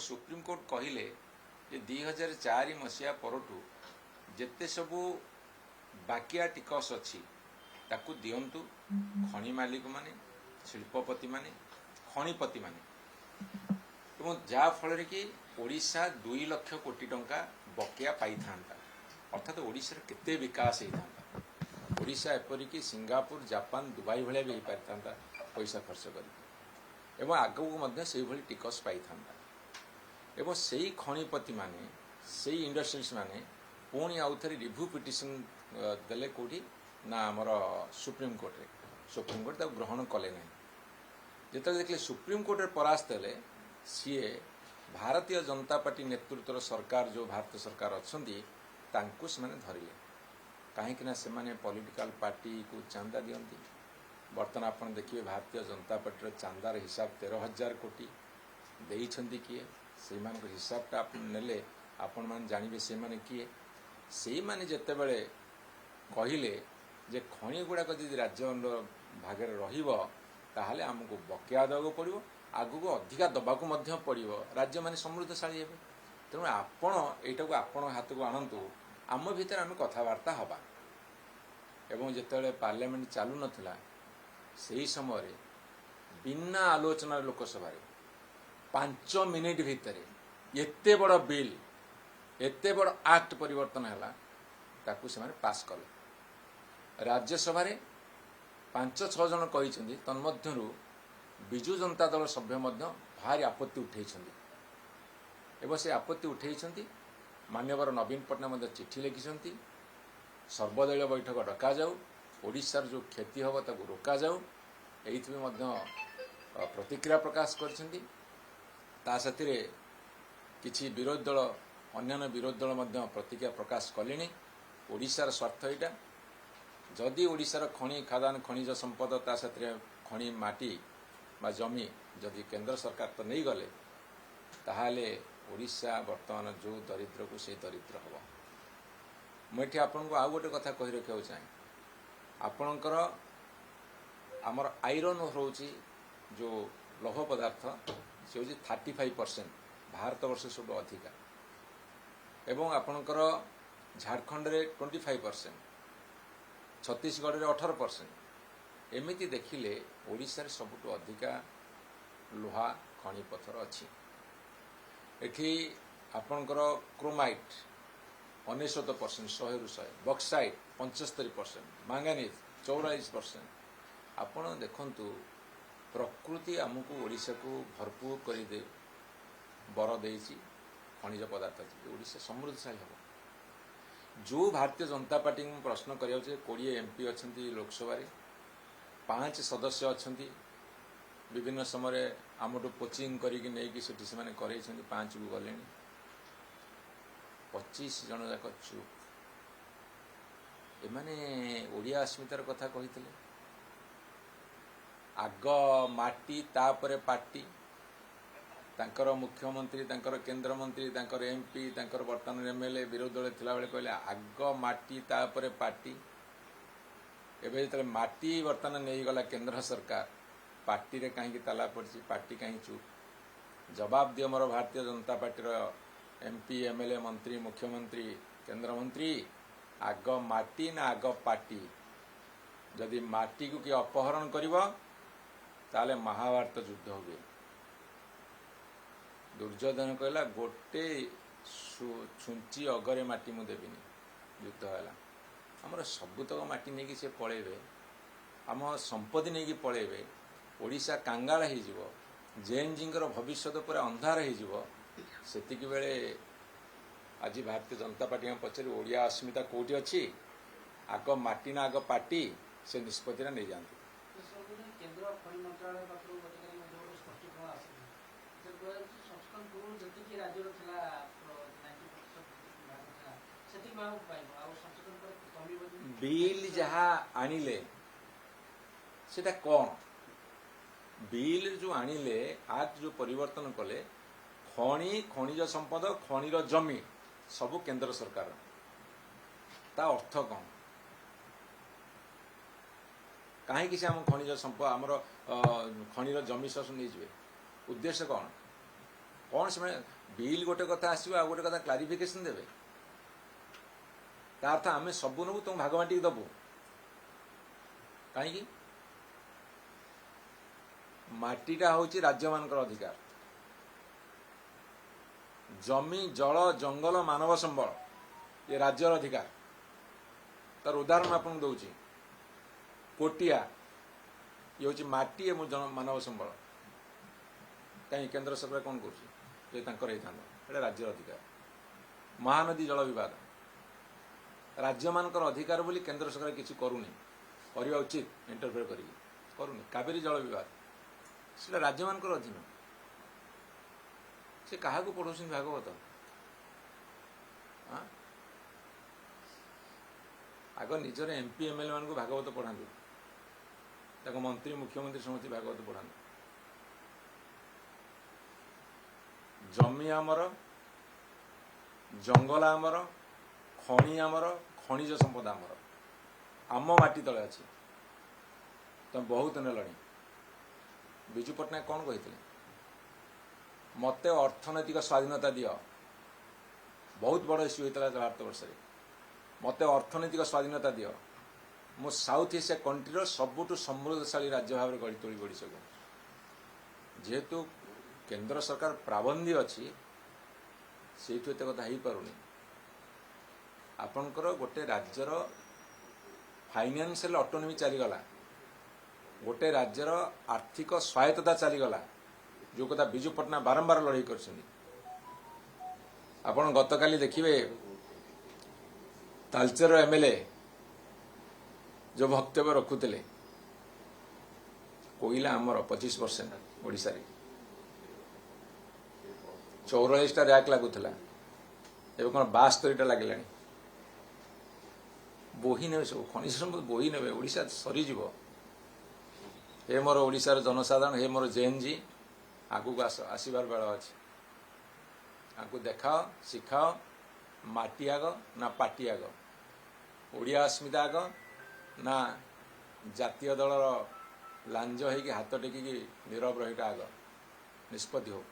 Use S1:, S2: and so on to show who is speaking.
S1: Supreme court कहले 2004 मसीहा परठू जेते सबू बाकिया टिकस अच्छी ताकू दिंतु खनि मालिक माने शिल्पपति माने खनिपति माने जहाँ फल कि ओडिशा 2 लाख कोटी टंका बकेया पाई था अर्थात ओडिशा केते विकास होता ओडिशा एपरिकी सिंगापुर जापान दुबई भाया भी हो पारि था पैसा खर्च कर आगक से टिकस पाई था एवं से खनिपति माने से इंडस्ट्रीज माने पुणी आउ थे रिव्यू पिटिशन देले कौटी ना आमर सुप्रीमकोर्ट ग्रहण कले ना जिते देखले सुप्रीमकोर्ट परास्त हेले सी भारतीय जनता पार्टी नेतृत्व सरकार जो भारत सरकार अच्छा से धरिले कहीं से पॉलिटिकल पार्टी को चांदा दियंती बर्तमान आपन देखिए भारतीय जनता पार्टी चांदार हिसाब 13,000 कोटी देइछंती किए से हिसाबटा नेले आपण मान जानवे से किए से माने जेतेबेले कहिले जे खनि गुड़ाक जदि राज्य भाग ताहले आमको बकेया देवाक पड़ो आगक अधिका दबाक पड़ो राज्य माने समृद्धशाली हे तेणु आपण यू आपण हाथ को आणतु आम भितर आम कथबार्ता हवा एवं जिते पार्लियामेंट चालू नथिला से समय बिना आलोचना लोकसभा 5 मिनिट भितर एते बड़ बिल एते बड़ एक्ट परिवर्तन है ताकू से पास कले राज्यसभा 5-6 जन कही तन्मध्यरु विजु जनता दल सभ्य भारी आपत्ति उठे एवं से आपत्ति उठे मान्यवर नवीन पट्टनायक चिठी लिखिं सर्वदलीय बैठक डका जाऊ ओडिशार जो क्षति हम ताकू रोका जाऊ ये प्रतिक्रिया प्रकाश कर किछि विरोधी दल अन्य विरोधी दल प्रतिक्रिया प्रकाश कले ओडिशार स्वार्थ यहाँ जदि ओडिशार खनि खादान खनिज संपद ता साथी खनि माटी बा जमी जदि केंद्र सरकार तो नहीं गले ताहाले ओडिशा वर्तमान जो दरिद्र को से दरिद्र हम मुझे आपको आउ गोटे कथा कही रखा चाहे आपणकर आमर आयरन रोची जो लौह पदार्थ से हूँ 35% भारत वर्ष सब अधिका एवं आपणकर झारखंड रे 25% छत्तीसगढ़ रे 18% एमिति देखिले ओडिशा रे सबुठु अधिका लोहा खनि पथर अच्छी एठी आपणकर क्रोमाइट 99% 100 बक्साइट 75% मांगानीज 44% आपण देखंतु प्रकृति आमको ओडिशा को भरपूर कर दे बर देइछि खनिज पदार्थ ओडिशा समृद्धशाली हम जो भारतीय जनता पार्टी को प्रश्न कर 20 MP अच्छा लोकसभा 5 सदस्य अच्छा विभिन्न समय आमठू कोचिंग करके 5 को गले 25 जन जाक चुप एमाने ओडिया अस्मितार कथा कही आग माटी तापरे पार्टी तांकर मुख्यमंत्री तांकर केंद्र मंत्री तांकर MP तांकर वर्तमान MLA विरोधी दल थिला बेले कहले आग माटी तापरे पार्टी एबे जतले माटी वर्तमान नहीं गला केंद्र सरकार पार्टी रे कहीं ताला पड़ी पार्टी कहीं चुप जवाब दियो मोर Bharatiya Janata party MP MLA मंत्री मुख्यमंत्री केंद्र मंत्री आग माटी ना आग पार्टी जदि माटी को किए अपहरण करिवो ताले महाभारत युद्ध हुए दुर्योधन कहला गोटे छुंची अगरे माटी मु देविनी युद्ध है आमर सबुतक माटी नहीं सी पलैबे आम संपत्ति नहीं पलैबे ओडिशा कांगाल हो जेएनजी भविष्य पूरा अंधार होतिक बेले आज भारतीय जनता पार्टी पचारि ओडिया अस्मिता कौटी अच्छी आग माटी ना आग पार्टी से निष्पत्ति नहीं जाती बिल जहाँ आनिले सेटा कौन बिल जो आनिले एक्ट जो परिवर्तन कले खनि खनिज संपद खनिर जमी सबु केंद्र सरकार ता अर्थ कौन कहीं से आम खनिज संपद आमर खनिर जमी सब नहीं उद्देश्य कौन कौन से बिल गोटे कथा आसो आ गोटे कथा क्लारिफिकेशन देवे ता अर्थ आम सब नबू तुम भाग बांटिक दबू कहीं माटीटा हूँ राज्य मान अधिकार जमी जल जंगल मानव संबल ये राज्यर अधिकार तार उदाहरण आपन दौची कोटिया ये हूँ माटी मानव संबल कहीं केंद्र सरकार कौन कर राज्य अधिकार महानदी जल विवाद राज्य मान अधिकार बोली केंद्र सरकार किसी करूनी करवा उचित इंटरफेयर करूनी कावेरी जल विवाद से राज्य मान अधीन से क्या पढ़ाऊँ भागवत आग निजर एमपी एमएलए मान भागवत पढ़ातु मंत्री मुख्यमंत्री समस्त भागवत पढ़ातु जमी आमर जंगल आमर खଣି आमर खनिज संपद आमर आम माटी तले अच्छी तुम बहुत नेल विजु पट्टनायक कौन कही मत अर्थनैतिक स्वाधीनता दि बहुत बड़ इश्यू होता भारत वर्ष मत अर्थनैतिक स्वाधीनता दि मु साउथ एशिया कंट्रीर सबुठ समृद्धशाली राज्य भाव में गढ़ी तोली ओडिशा को जेहेतु केंद्र सरकार प्राबंधी अच्छी से एत कथा हो पारुनी आपणकर गोटे राज्यर फाइनेंशियल ऑटोनॉमी चलीगला गोटे राज्यर आर्थिक स्वायत्तता चलीगला जो कथा विजु पट्टनायक बारंबार लड़ाई कर गतकाली देखिए तालचेर एमएलए जो वक्तव्य रखुले कोईला आमर 25% ओडिशा रे 44टा रैक लगुला एवं कौन 72टा लगे बोही ने सब खनिज संपद बोही ने ओडिशा सरीज हे मोर ओडिशार जनसाधारण हे मोर जेएनजी आगु आसबार बेल अच्छे आपको देखाओ शिखाओ माटी आग ना पार्टी आग ओडिया अस्मिता आग ना जातीय दलर लांज हो हाथ टेकिकी नीरव रहीटा आग निष्पत्ति हो।